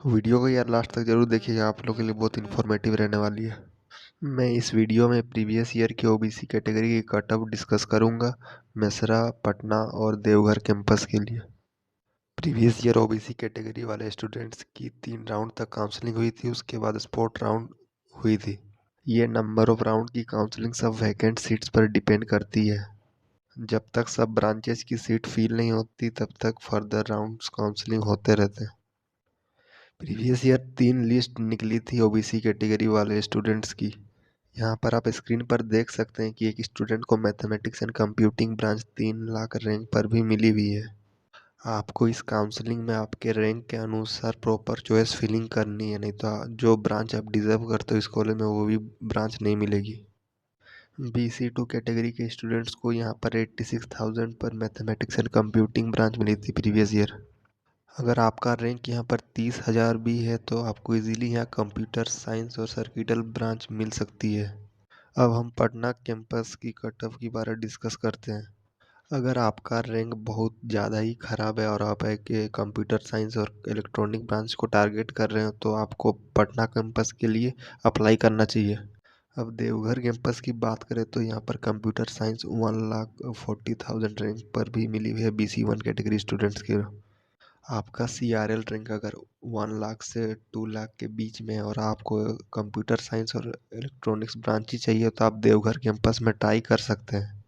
Video को यार last तक जरूर देखिएगा, आप लोगों के लिए बहुत इन्फॉर्मेटिव रहने वाली है। मैं इस वीडियो में प्रीवियस ईयर की ओबीसी कैटेगरी की कट ऑफ डिस्कस करूंगा, मेसरा, पटना और देवघर कैंपस के लिए। प्रीवियस ईयर ओबीसी कैटेगरी वाले स्टूडेंट्स की 3 राउंड तक काउंसलिंग हुई थी, उसके बाद स्पोर्ट राउंड हुई थी। ये नंबर ऑफ राउंड की काउंसलिंग सब वैकेंट सीट्स पर डिपेंड करती है। जब तक सब ब्रांचेस की सीट फिल नहीं होती तब तक फर्दर राउंड्स काउंसलिंग होते रहते हैं। प्रीवियस ईयर 3 लिस्ट निकली थी ओबीसी कैटेगरी वाले स्टूडेंट्स की। यहाँ पर आप स्क्रीन पर देख सकते हैं कि एक स्टूडेंट को mathematics and computing branch 3 lakh rank पर भी मिली हुई है। आपको इस काउंसलिंग में आपके रैंक के अनुसार प्रॉपर चॉइस फिलिंग करनी है, नहीं तो जो ब्रांच आप डिजर्व करते हो इस कॉलेज में वो भी ब्रांच नहीं मिलेगी। BC2 कैटेगरी के स्टूडेंट्स को यहाँ पर 86,000 पर मैथमेटिक्स एंड कंप्यूटिंग ब्रांच मिली थी प्रीवियस ईयर। अगर आपका रैंक यहाँ पर 30,000 भी है तो आपको इजीली यहाँ कंप्यूटर साइंस और सर्किटल ब्रांच मिल सकती है। अब हम पटना कैंपस की कट ऑफ के बारे में डिस्कस करते हैं। अगर आपका रैंक बहुत ज़्यादा ही ख़राब है और आप एक कंप्यूटर साइंस और इलेक्ट्रॉनिक ब्रांच को टारगेट कर रहे हो तो आपको पटना कैंपस के लिए अप्लाई करना चाहिए। अब देवघर कैंपस की बात करें तो यहाँ पर कंप्यूटर साइंस 1,40,000 रैंक पर भी मिली हुई है BC1 कैटेगरी स्टूडेंट्स के। आपका CRL रैंक अगर 1 लाख से 2 लाख के बीच में है और आपको कंप्यूटर साइंस और इलेक्ट्रॉनिक्स ब्रांच ही चाहिए तो आप देवघर कैंपस में ट्राई कर सकते हैं।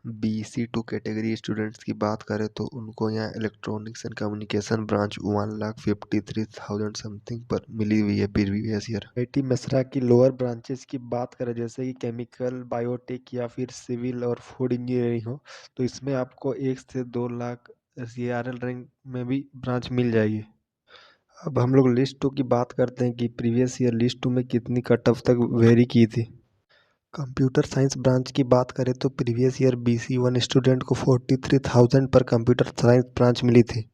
BC2 कैटेगरी स्टूडेंट्स की बात करें तो उनको यहाँ electronics and communication branch 1,53,000 something पर मिली हुई है प्रीवियस ईयर। IIT मेसरा की लोअर ब्रांचेस की बात करें जैसे कि केमिकल, बायोटेक या फिर सिविल और फूड इंजीनियरिंग हो तो इसमें आपको 1 से 2 लाख CRL रैंक में भी ब्रांच मिल जाएगी। अब हम लोग लिस्ट 2 की बात करते हैं कि प्रीवियस ईयर लिस्ट 2 में कितनी कट ऑफ तक वेरी की थी। कंप्यूटर साइंस ब्रांच की बात करें तो प्रीवियस ईयर BC1 स्टूडेंट को 43,000 पर कंप्यूटर साइंस ब्रांच मिली थी।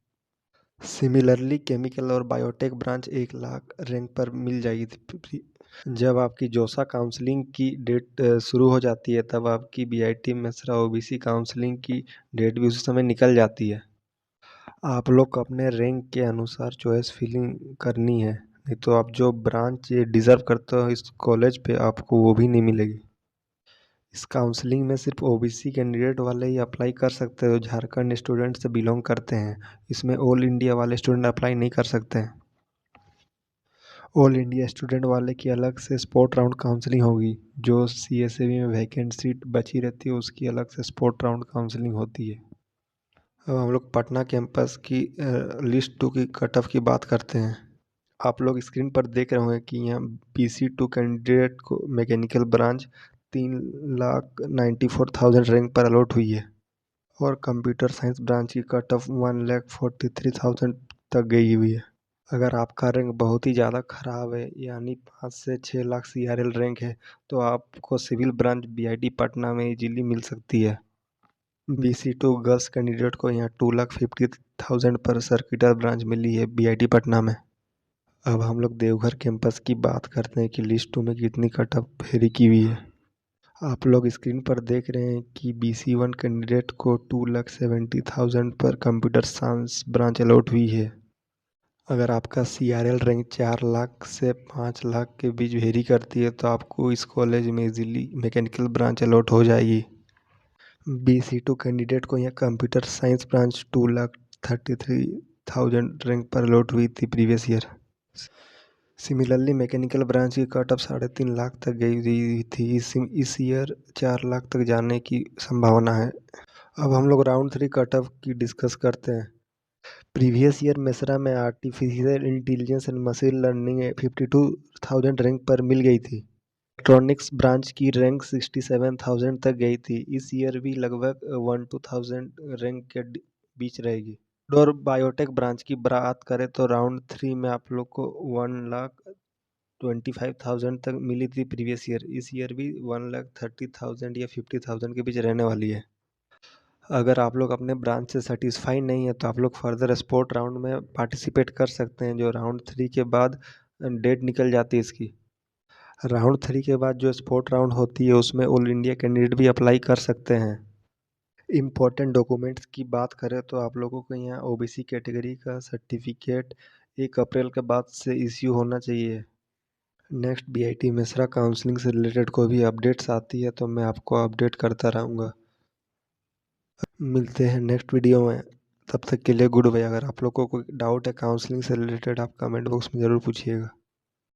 सिमिलरली केमिकल और बायोटेक ब्रांच 1 लाख रैंक पर मिल जाएगी थी। जब आपकी जोसा काउंसलिंग की डेट शुरू हो जाती है तब आपकी BIT मेसरा ओबीसी काउंसलिंग की डेट भी उसी समय निकल जाती है। आप लोग को अपने रैंक के अनुसार चॉइस फिलिंग करनी है, नहीं तो आप जो ब्रांच डिज़र्व करते हो इस कॉलेज पे आपको वो भी नहीं मिलेगी। इस काउंसलिंग में सिर्फ ओबीसी कैंडिडेट वाले ही अप्लाई कर सकते हो, झारखंड स्टूडेंट से बिलोंग करते हैं। इसमें ऑल इंडिया वाले स्टूडेंट अप्लाई नहीं कर सकते हैं। ऑल इंडिया स्टूडेंट वाले की अलग से स्पॉट राउंड काउंसलिंग होगी। जो CSAB में वैकेंट सीट बची रहती है उसकी अलग से स्पॉट राउंड काउंसलिंग होती है। अब हम लोग पटना कैंपस की लिस्ट 2 की कट ऑफ की बात करते हैं। आप लोग स्क्रीन पर देख रहे होंगे कि यहाँ BC2 कैंडिडेट को मैकेनिकल ब्रांच 3,94,000 रैंक पर अलॉट हुई है और कंप्यूटर साइंस ब्रांच की कट ऑफ 1,43,000 तक गई हुई है। अगर आपका रैंक बहुत ही ज़्यादा ख़राब है यानी 5 से 6 लाख CRL रैंक है तो आपको सिविल ब्रांच BIT पटना में इजीली मिल सकती है। BC2 गर्ल्स कैंडिडेट को यहाँ 2,50,000 पर सर्किटल ब्रांच मिली है BIT पटना में। अब हम लोग देवघर कैंपस की बात करते हैं कि लिस्ट 2 में कितनी कट ऑफ वेरी की हुई है। आप लोग स्क्रीन पर देख रहे हैं कि BC1 कैंडिडेट को 2,70,000 पर कंप्यूटर साइंस ब्रांच अलॉट हुई है। अगर आपका CRL रैंक 4 लाख से 5 लाख के बीच वेरी करती है तो आपको इस कॉलेज में इजीली मैकेनिकल ब्रांच अलॉट हो जाएगी। BC2 कैंडिडेट को यहाँ कंप्यूटर साइंस ब्रांच 2,33,000 रैंक पर अलॉट हुई थी previous year. Similarly mechanical branch की कट ऑफ 3.5 लाख तक गई हुई थी। इस ईयर 4 लाख तक जाने की संभावना है। अब हम लोग राउंड 3 कट ऑफ की डिस्कस करते हैं। प्रीवियस ईयर मेसरा में artificial intelligence and machine learning 52,000 rank पर मिल गई थी। इलेक्ट्रॉनिक्स ब्रांच की रैंक 67,000 तक गई थी। इस ईयर भी लगभग 1-2,000 रैंक के बीच रहेगी। और बायोटेक ब्रांच की बात करें तो राउंड 3 में आप लोग को 1,25,000 तक मिली थी प्रीवियस ईयर। इस ईयर भी 1,30,000 या 50,000 के बीच रहने वाली है। अगर आप लोग अपने ब्रांच से सेटिस्फाई नहीं है तो आप लोग फर्दर स्पोर्ट राउंड में पार्टिसिपेट कर सकते हैं, जो राउंड 3 के बाद डेट निकल जाती है इसकी। राउंड 3 के बाद जो स्पोर्ट राउंड होती है उसमें ऑल इंडिया कैंडिडेट भी अप्लाई कर सकते हैं। इम्पोर्टेंट डॉक्यूमेंट्स की बात करें तो आप लोगों को यहाँ ओबीसी कैटेगरी का सर्टिफिकेट, 1 अप्रैल के बाद से इश्यू होना चाहिए। नेक्स्ट BIT मिश्रा काउंसलिंग से रिलेटेड कोई भी अपडेट्स आती है तो मैं आपको अपडेट करता रहूँगा। मिलते हैं नेक्स्ट वीडियो में, तब तक के लिए गुड बाय। अगर आप लोग को कोई डाउट है काउंसलिंग से रिलेटेड आप कमेंट बॉक्स में ज़रूर पूछिएगा।